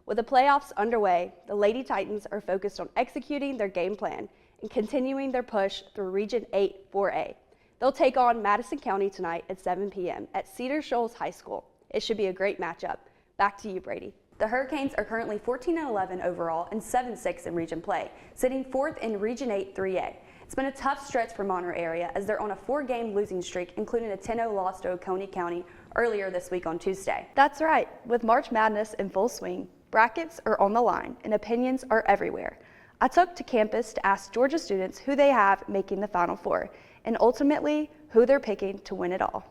With the playoffs underway, the Lady Titans are focused on executing their game plan and continuing their push through Region 8 4A. They'll take on Madison County tonight at 7 p.m. at Cedar Shoals High School. It should be a great matchup. Back to you, Brady. The Hurricanes are currently 14-11 overall and 7-6 in region play, sitting fourth in Region 8 3A. It's been a tough stretch for Monroe area as they're on a 4-game losing streak, including a 10-0 loss to Oconee County earlier this week on Tuesday. That's right. With March Madness in full swing, brackets are on the line and opinions are everywhere. I took to campus to ask Georgia students who they have making the Final Four and ultimately who they're picking to win it all.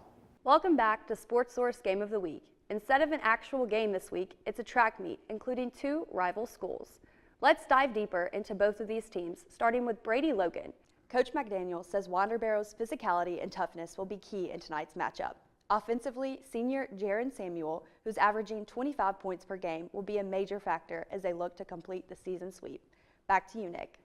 Welcome back to Sports Source Game of the Week. Instead of an actual game this week, it's a track meet, including 2 rival schools. Let's dive deeper into both of these teams, starting with Brady Logan. Coach McDaniel says Wander Barrow's physicality and toughness will be key in tonight's matchup. Offensively, senior Jaron Samuel, who's averaging 25 points per game, will be a major factor as they look to complete the season sweep. Back to you, Nick.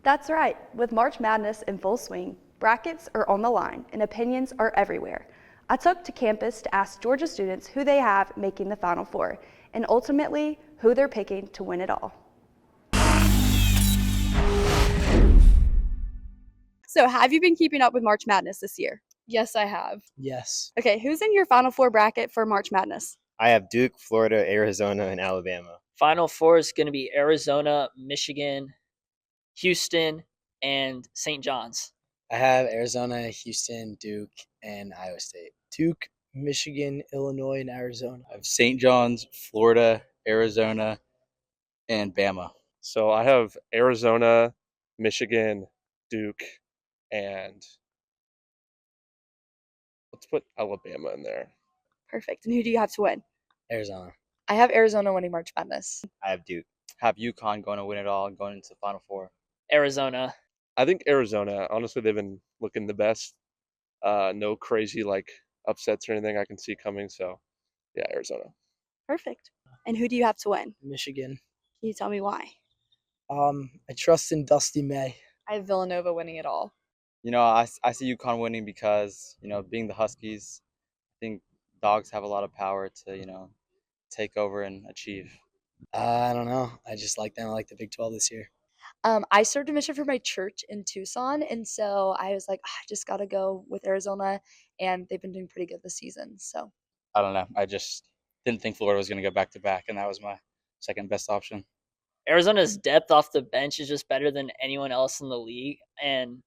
That's right. With March Madness in full swing, brackets are on the line and opinions are everywhere. I took to campus to ask Georgia students who they have making the Final Four and ultimately who they're picking to win it all. So have you been keeping up with March Madness this year? Yes, I have. Yes. Okay, who's in your Final Four bracket for March Madness? I have Duke, Florida, Arizona, and Alabama. Final Four is going to be Arizona, Michigan, Houston, and St. John's. I have Arizona, Houston, Duke, and Iowa State. Duke, Michigan, Illinois, and Arizona. I have St. John's, Florida, Arizona, and Bama. So I have Arizona, Michigan, Duke, and let's put Alabama in there. Perfect. And who do you have to win? Arizona. I have Arizona winning March Madness. I have Duke. Have UConn going to win it all and going into the Final Four. Arizona. I think Arizona, honestly, they've been looking the best. No crazy upsets or anything I can see coming. So yeah, Arizona. Perfect. And who do you have to win? Michigan. Can you tell me why? I trust in Dusty May. I have Villanova winning it all. I see UConn winning because, being the Huskies, I think dogs have a lot of power to, take over and achieve. I don't know. I just like them. I like the Big 12 this year. I served a mission for my church in Tucson, and so I was like, I just got to go with Arizona, and they've been doing pretty good this season. So I don't know. I just didn't think Florida was going to go back-to-back, and that was my second best option. Arizona's depth off the bench is just better than anyone else in the league, and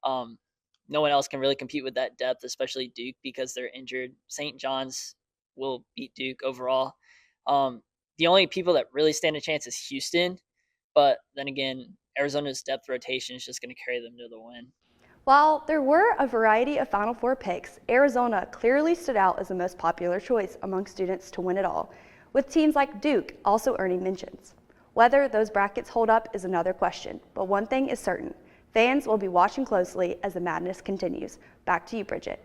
no one else can really compete with that depth, especially Duke, because they're injured. St. John's will beat Duke overall. The only people that really stand a chance is Houston, but then again, Arizona's depth rotation is just going to carry them to the win. While there were a variety of Final Four picks, Arizona clearly stood out as the most popular choice among students to win it all, with teams like Duke also earning mentions. Whether those brackets hold up is another question, but one thing is certain. Fans will be watching closely as the madness continues. Back to you, Bridget.